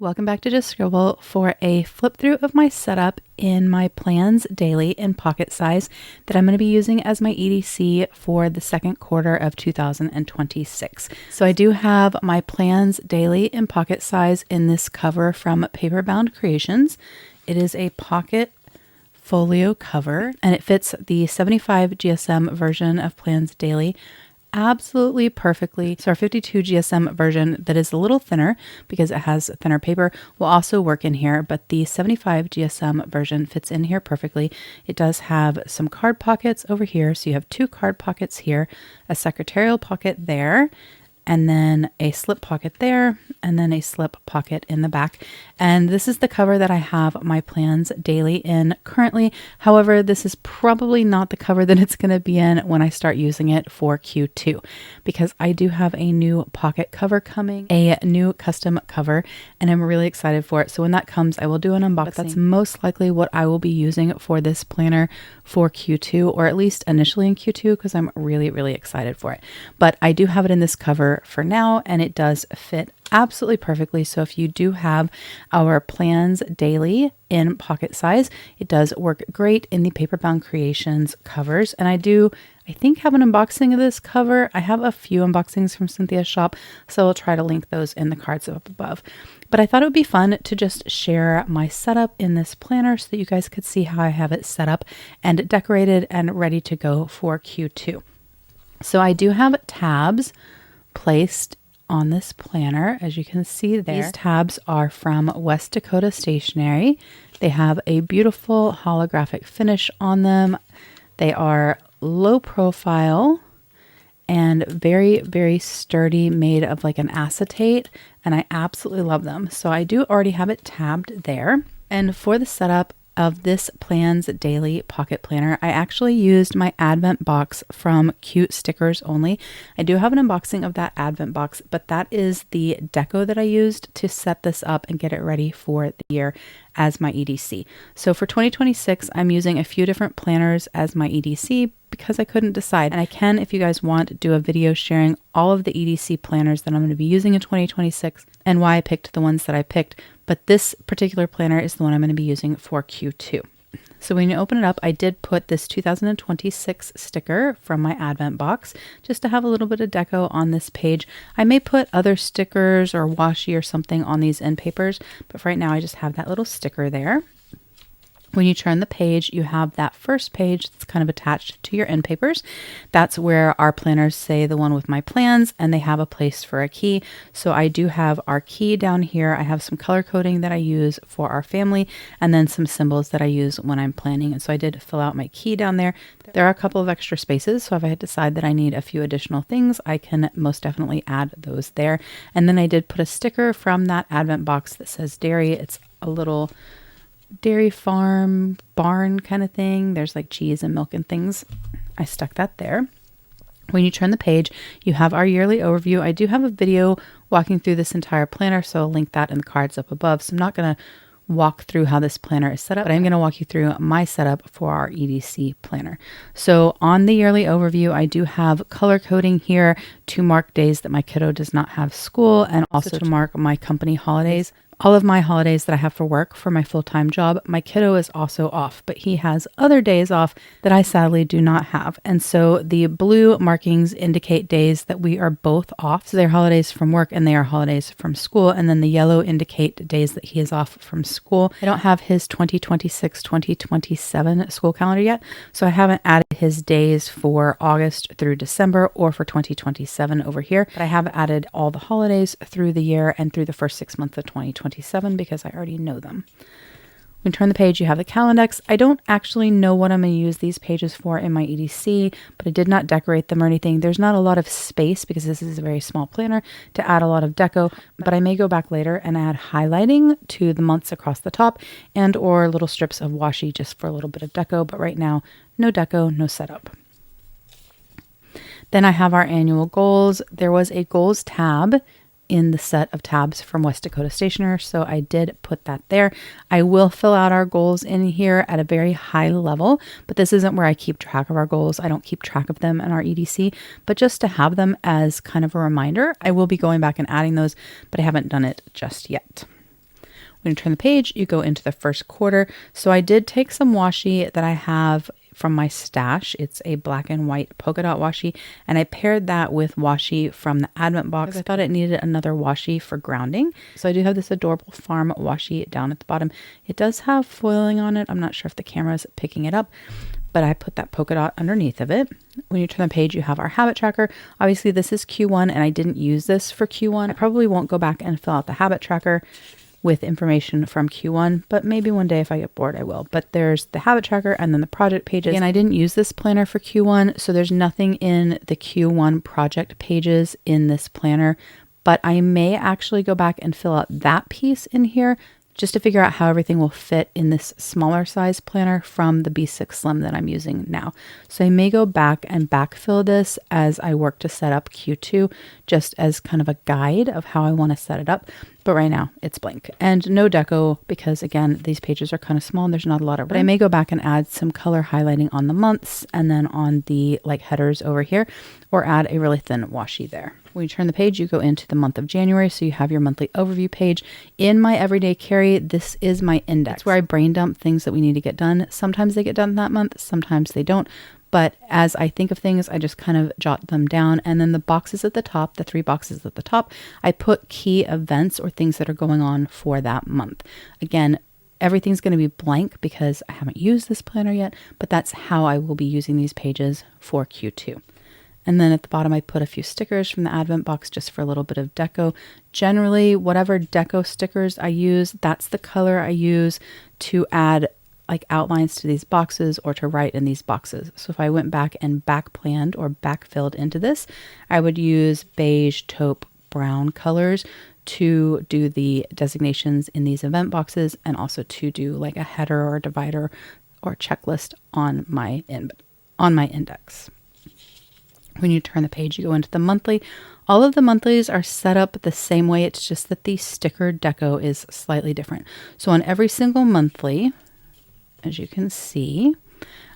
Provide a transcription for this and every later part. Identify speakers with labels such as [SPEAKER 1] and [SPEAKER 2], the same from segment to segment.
[SPEAKER 1] Welcome back to Just Scribble for a flip through of my setup in my plans daily in pocket size that I'm going to be using as my EDC for the second quarter of 2026. So I do have my plans daily in pocket size in this cover from Paperbound Creations. It is a pocket folio cover and it fits the 75 GSM version of Plans Daily absolutely perfectly. So our 52 GSM version that is a little thinner because it has thinner paper will also work in here, but the 75 GSM version fits in here perfectly. It does have some card pockets over here. So you have two card pockets here, a secretarial pocket there, and then a slip pocket there, and then a slip pocket in the back. And this is the cover that I have my Plans Daily in currently. However, this is probably not the cover that it's going to be in when I start using it for Q2, because I do have a new pocket cover coming, a new custom cover, and I'm really excited for it. So when that comes, I will do an unboxing. But that's most likely what I will be using for this planner for Q2, or at least initially in Q2, because I'm really, really excited for it. But I do have it in this cover for now, and it does fit absolutely perfectly. So if you do have our Plans Daily in pocket size, it does work great in the Paperbound Creations covers. And I think have an unboxing of this cover. I have a few unboxings from Cynthia's shop, so I'll try to link those in the cards up above. But I thought it would be fun to just share my setup in this planner so that you guys could see how I have it set up and decorated and ready to go for Q2. So I do have tabs placed on this planner, as you can see there. These tabs are from West Dakota Stationery. They have a beautiful holographic finish on them. They are low profile and very, very sturdy, made of like an acetate, and I absolutely love them. So I do already have it tabbed there. And for the setup of this Plans Daily pocket planner, I actually used my Advent box from Cute Stickers Only. I do have an unboxing of that Advent box, but that is the deco that I used to set this up and get it ready for the year as my EDC. So for 2026, I'm using a few different planners as my EDC because I couldn't decide. And I can, if you guys want, do a video sharing all of the EDC planners that I'm going to be using in 2026 and why I picked the ones that I picked. But this particular planner is the one I'm going to be using for Q2. So when you open it up, I did put this 2026 sticker from my Advent box just to have a little bit of deco on this page. I may put other stickers or washi or something on these end papers, but for right now I just have that little sticker there. When you turn the page, you have that first page that's kind of attached to your end papers. That's where our planners say the one with my plans, and they have a place for a key. So I do have our key down here. I have some color coding that I use for our family, and then some symbols that I use when I'm planning. And so I did fill out my key down there. There are a couple of extra spaces, so if I decide that I need a few additional things, I can most definitely add those there. And then I did put a sticker from that Advent box that says dairy. It's a little dairy farm barn kind of thing. There's like cheese and milk and things. I stuck that there. When you turn the page, you have our yearly overview. I do have a video walking through this entire planner, so I'll link that in the cards up above. So I'm not going to walk through how this planner is set up, but I'm going to walk you through my setup for our EDC planner. So on the yearly overview, I do have color coding here to mark days that my kiddo does not have school, and also to mark my company holidays. All of my holidays that I have for work for my full-time job, my kiddo is also off, but he has other days off that I sadly do not have. And so the blue markings indicate days that we are both off. So they're holidays from work and they are holidays from school. And then the yellow indicate days that he is off from school. I don't have his 2026-2027 school calendar yet, so I haven't added his days for August through December or for 2027 over here. But I have added all the holidays through the year and through the first 6 months of 2027 because I already know them. When you turn the page, you have the Calendex. I don't actually know what I'm going to use these pages for in my EDC, but I did not decorate them or anything. There's not a lot of space because this is a very small planner to add a lot of deco, but I may go back later and add highlighting to the months across the top and or little strips of washi just for a little bit of deco. But right now, no deco, no setup. Then I have our annual goals. There was a goals tab in the set of tabs from West Dakota Stationer, so I did put that there. I will fill out our goals in here at a very high level, but this isn't where I keep track of our goals. I don't keep track of them in our EDC, but just to have them as kind of a reminder, I will be going back and adding those, but I haven't done it just yet. When you turn the page, you go into the first quarter. So I did take some washi that I have from my stash. It's a black and white polka dot washi, and I paired that with washi from the Advent box. I thought it needed another washi for grounding. So I do have this adorable farm washi down at the bottom. It does have foiling on it. I'm not sure if the camera is picking it up, but I put that polka dot underneath of it. When you turn the page, you have our habit tracker. Obviously this is Q1 and I didn't use this for Q1. I probably won't go back and fill out the habit tracker with information from Q1, but maybe one day if I get bored, I will. But there's the habit tracker and then the project pages. And I didn't use this planner for Q1, so there's nothing in the Q1 project pages in this planner, but I may actually go back and fill out that piece in here just to figure out how everything will fit in this smaller size planner from the B6 Slim that I'm using now. So I may go back and backfill this as I work to set up Q2, just as kind of a guide of how I want to set it up. But right now it's blank and no deco because again, these pages are kind of small and there's not a lot of room. But I may go back and add some color highlighting on the months and then on the like headers over here, or add a really thin washi there. When you turn the page, you go into the month of January. So you have your monthly overview page. In my everyday carry, this is my index. It's where I brain dump things that we need to get done. Sometimes they get done that month, sometimes they don't. But as I think of things, I just kind of jot them down. And then the boxes at the top, the 3 boxes at the top, I put key events or things that are going on for that month. Again, everything's going to be blank because I haven't used this planner yet, but that's how I will be using these pages for Q2. And then at the bottom, I put a few stickers from the Advent box just for a little bit of deco. Generally, whatever deco stickers I use, that's the color I use to add like outlines to these boxes or to write in these boxes. So if I went back and back planned or backfilled into this, I would use beige, taupe, brown colors to do the designations in these event boxes and also to do like a header or a divider or checklist on my index. When you turn the page, you go into the monthly. All of the monthlies are set up the same way. It's just that the sticker deco is slightly different. So on every single monthly, as you can see,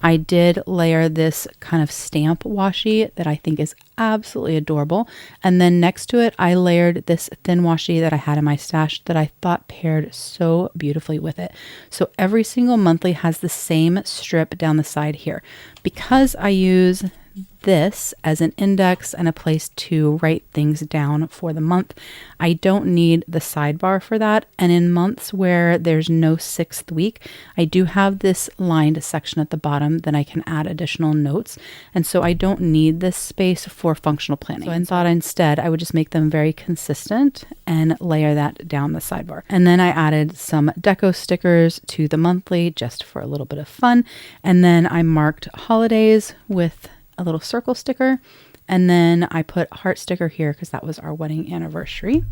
[SPEAKER 1] I did layer this kind of stamp washi that I think is absolutely adorable. And then next to it, I layered this thin washi that I had in my stash that I thought paired so beautifully with it. So every single monthly has the same strip down the side here. Because I use this as an index and a place to write things down for the month, I don't need the sidebar for that. And in months where there's no 6th week, I do have this lined section at the bottom that I can add additional notes. And so I don't need this space for functional planning. So I thought instead I would just make them very consistent and layer that down the sidebar. And then I added some deco stickers to the monthly just for a little bit of fun. And then I marked holidays with a little circle sticker, and then I put heart sticker here because that was our wedding anniversary.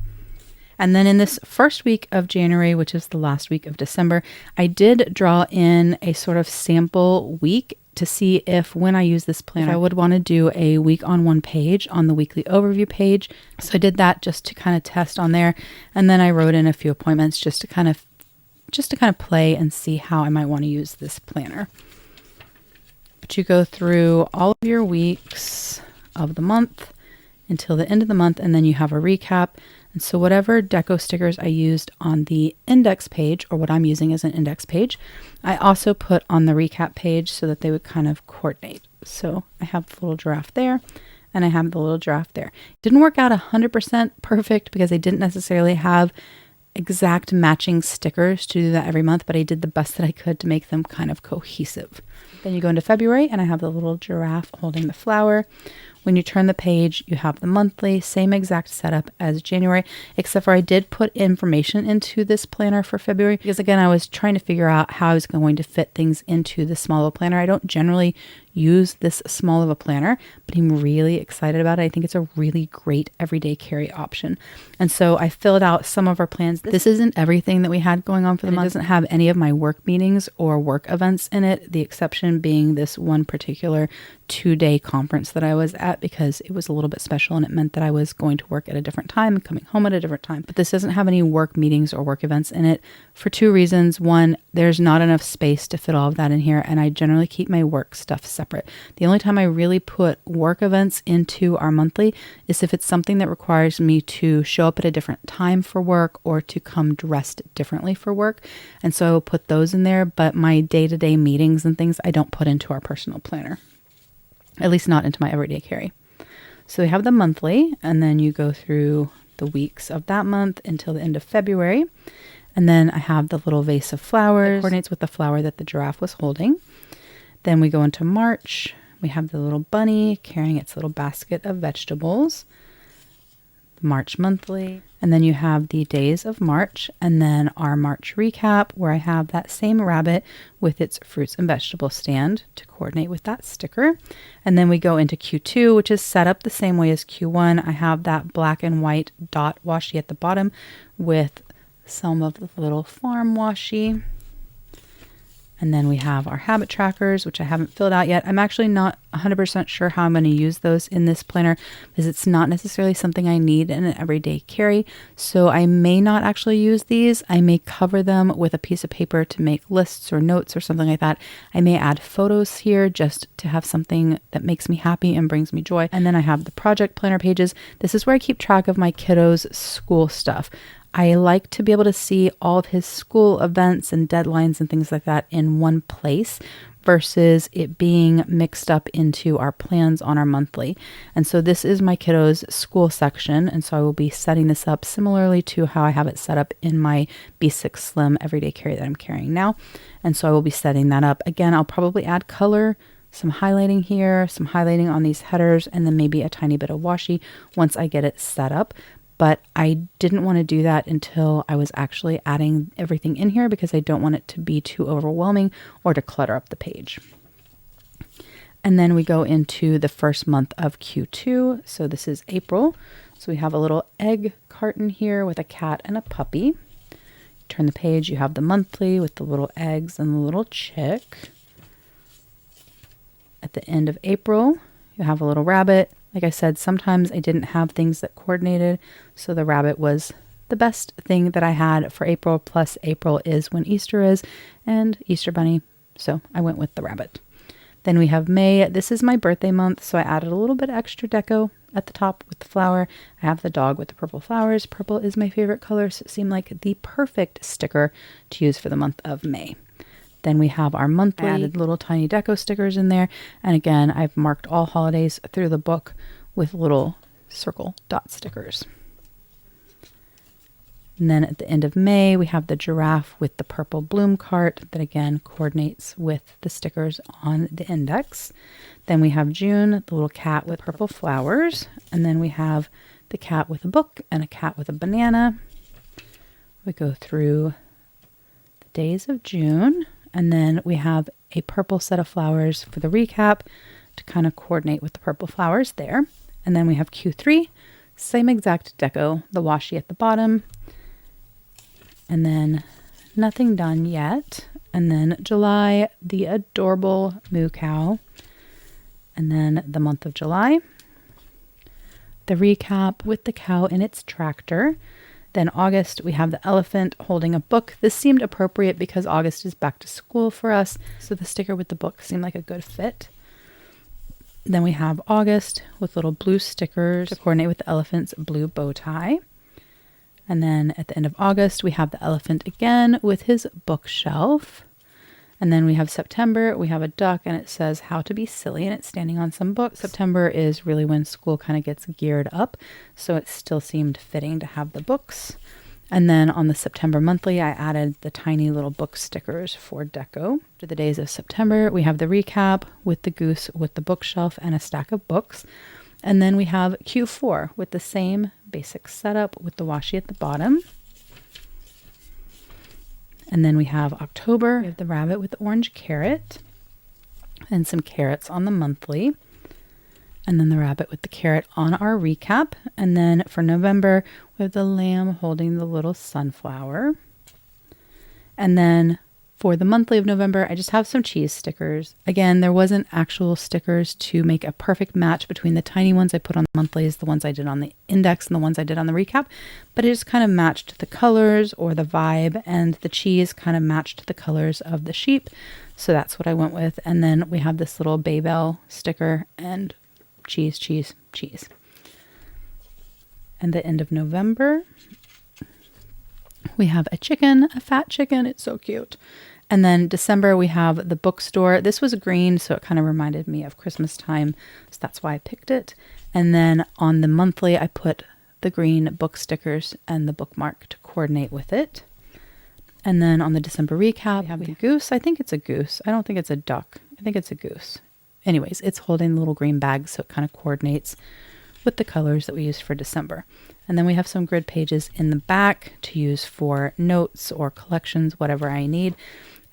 [SPEAKER 1] And then in this first week of January, which is the last week of December, I did draw in a sort of sample week to see if when I use this planner, I would want to do a week on one page on the weekly overview page. So I did that just to kind of test on there. And then I wrote in a few appointments just to kind of play and see how I might want to use this planner. But you go through all of your weeks of the month until the end of the month, and then you have a recap. And so whatever deco stickers I used on the index page, or what I'm using as an index page, I also put on the recap page so that they would kind of coordinate. So I have the little giraffe there, and I have the little giraffe there. It didn't work out 100% perfect because I didn't necessarily have exact matching stickers to do that every month, but I did the best that I could to make them kind of cohesive. Then you go into February and I have the little giraffe holding the flower. When you turn the page, you have the monthly, same exact setup as January, except for I did put information into this planner for February because again, I was trying to figure out how I was going to fit things into the small of a planner. I don't generally use this small of a planner, but I'm really excited about it. I think it's a really great everyday carry option. And so I filled out some of our plans. This isn't everything that we had going on for the month. It doesn't have any of my work meetings or work events in it, the exception being this one particular 2-day conference that I was at because it was a little bit special and it meant that I was going to work at a different time and coming home at a different time. But this doesn't have any work meetings or work events in it for 2 reasons. One, there's not enough space to fit all of that in here, and I generally keep my work stuff separate. separate. The only time I really put work events into our monthly is if it's something that requires me to show up at a different time for work or to come dressed differently for work. And so I will put those in there, but my day-to-day meetings and things I don't put into our personal planner, at least not into my everyday carry. So we have the monthly, and then you go through the weeks of that month until the end of February. And then I have the little vase of flowers that coordinates with the flower that the giraffe was holding. Then we go into March. We have the little bunny carrying its little basket of vegetables. March monthly. And then you have the days of March, and then our March recap where I have that same rabbit with its fruits and vegetable stand to coordinate with that sticker. And then we go into Q2, which is set up the same way as Q1. I have that black and white dot washi at the bottom with some of the little farm washi. And then we have our habit trackers, which I haven't filled out yet. I'm actually not 100% sure how I'm going to use those in this planner because it's not necessarily something I need in an everyday carry. So I may not actually use these. I may cover them with a piece of paper to make lists or notes or something like that. I may add photos here just to have something that makes me happy and brings me joy. And then I have the project planner pages. This is where I keep track of my kiddos' school stuff. I like to be able to see all of his school events and deadlines and things like that in one place versus it being mixed up into our plans on our monthly. And so this is my kiddos' school section. And so I will be setting this up similarly to how I have it set up in my B6 Slim everyday carry that I'm carrying now. And so I will be setting that up. Again, I'll probably add color, some highlighting here, some highlighting on these headers, and then maybe a tiny bit of washi once I get it set up. But I didn't want to do that until I was actually adding everything in here because I don't want it to be too overwhelming or to clutter up the page. And then we go into the first month of Q2. So this is April. So we have a little egg carton here with a cat and a puppy. Turn the page, you have the monthly with the little eggs and the little chick. At the end of April, you have a little rabbit. Like I said, sometimes I didn't have things that coordinated, so the rabbit was the best thing that I had for April, plus April is when Easter is, and Easter bunny, so I went with the rabbit. Then we have May. This is my birthday month, so I added a little bit extra deco at the top with the flower. I have the dog with the purple flowers. Purple is my favorite color, so it seemed like the perfect sticker to use for the month of May. Then we have our monthly. I added little tiny deco stickers in there. And again, I've marked all holidays through the book with little circle dot stickers. And then at the end of May, we have the giraffe with the purple bloom cart that again coordinates with the stickers on the index. Then we have June, the little cat with purple flowers. And then we have the cat with a book and a cat with a banana. We go through the days of June. And then we have a purple set of flowers for the recap to kind of coordinate with the purple flowers there. And then we have Q3, same exact deco, the washi at the bottom. And then nothing done yet. And then July, the adorable moo cow. And then the month of July, the recap with the cow in its tractor. Then August, we have the elephant holding a book. This seemed appropriate because August is back to school for us. So the sticker with the book seemed like a good fit. Then we have August with little blue stickers to coordinate with the elephant's blue bow tie. And then at the end of August, we have the elephant again with his bookshelf. And then we have September, we have a duck and it says how to be silly and it's standing on some books. September is really when school kind of gets geared up. So it still seemed fitting to have the books. And then on the September monthly, I added the tiny little book stickers for deco. For the days of September, we have the recap with the goose with the bookshelf and a stack of books. And then we have Q4 with the same basic setup with the washi at the bottom. And then we have October, we have the rabbit with the orange carrot and some carrots on the monthly. And then the rabbit with the carrot on our recap. And then for November, we have the lamb holding the little sunflower. And then For the monthly of November, I just have some cheese stickers. Again, there wasn't actual stickers to make a perfect match between the tiny ones I put on the monthlies, the ones I did on the index, and the ones I did on the recap, but it just kind of matched the colors or the vibe, and the cheese kind of matched the colors of the sheep. So that's what I went with. And then we have this little Babel sticker and cheese, cheese, cheese. And the end of November, we have a chicken, a fat chicken. It's so cute. And then December, we have the bookstore. This was green, so it kind of reminded me of Christmas time. So that's why I picked it. And then on the monthly, I put the green book stickers and the bookmark to coordinate with it. And then on the December recap, we have the goose. I think it's a goose. I don't think it's a duck. I think it's a goose. Anyways, it's holding the little green bag, so it kind of coordinates with the colors that we used for December. And then we have some grid pages in the back to use for notes or collections, whatever I need.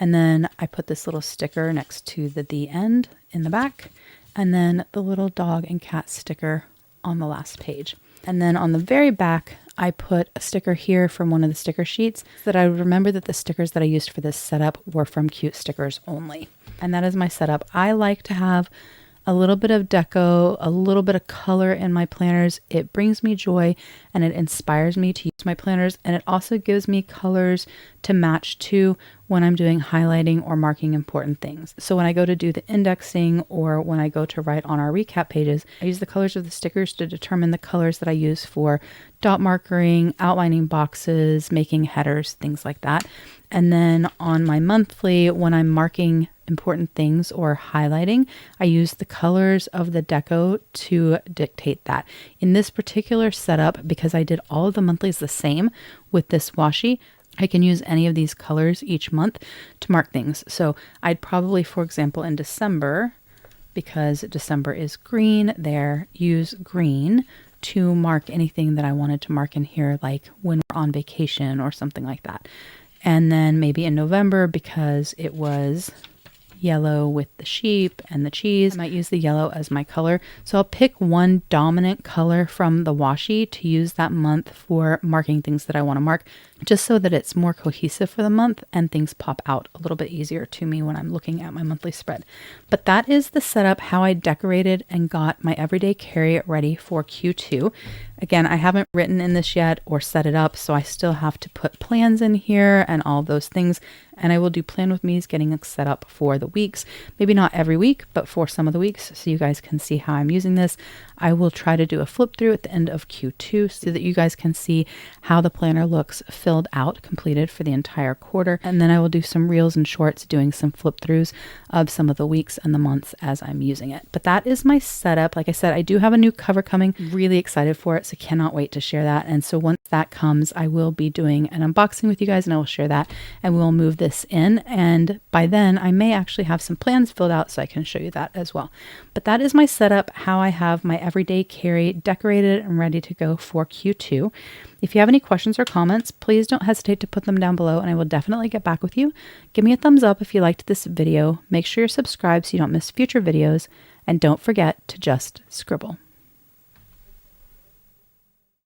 [SPEAKER 1] And then I put this little sticker next to the end in the back, and then the little dog and cat sticker on the last page. And then on the very back, I put a sticker here from one of the sticker sheets so that I remember that the stickers that I used for this setup were from Cute Stickers only. And that is my setup. I like to have a little bit of deco, a little bit of color in my planners. It brings me joy and it inspires me to use my planners, and it also gives me colors to match to when I'm doing highlighting or marking important things. So when I go to do the indexing or when I go to write on our recap pages, I use the colors of the stickers to determine the colors that I use for dot markering, outlining boxes, making headers, things like that. And then on my monthly, when I'm marking important things or highlighting, I use the colors of the deco to dictate that. In this particular setup, because I did all of the monthlies the same with this washi, I can use any of these colors each month to mark things. So I'd probably, for example, in December, because December is green there, use green to mark anything that I wanted to mark in here, like when we're on vacation or something like that. And then maybe in November, because it was yellow with the sheep and the cheese, I might use the yellow as my color. So I'll pick one dominant color from the washi to use that month for marking things that I want to mark, just so that it's more cohesive for the month and things pop out a little bit easier to me when I'm looking at my monthly spread. But that is the setup, how I decorated and got my everyday carry ready for Q2. Again, I haven't written in this yet or set it up, so I still have to put plans in here and all those things. And I will do plan with me's getting it set up for the weeks. Maybe not every week, but for some of the weeks, so you guys can see how I'm using this. I will try to do a flip through at the end of Q2 so that you guys can see how the planner looks filled out, completed for the entire quarter. And then I will do some reels and shorts doing some flip throughs of some of the weeks and the months as I'm using it. But that is my setup. Like I said, I do have a new cover coming. Really excited for it, so cannot wait to share that. And so once that comes, I will be doing an unboxing with you guys and I will share that, and we'll move this in. And by then I may actually have some plans filled out so I can show you that as well. But that is my setup, how I have my everyday carry decorated and ready to go for Q2. If you have any questions or comments, please don't hesitate to put them down below and I will definitely get back with you. Give me a thumbs up if you liked this video. Make sure you're subscribed so you don't miss future videos. And don't forget to just scribble.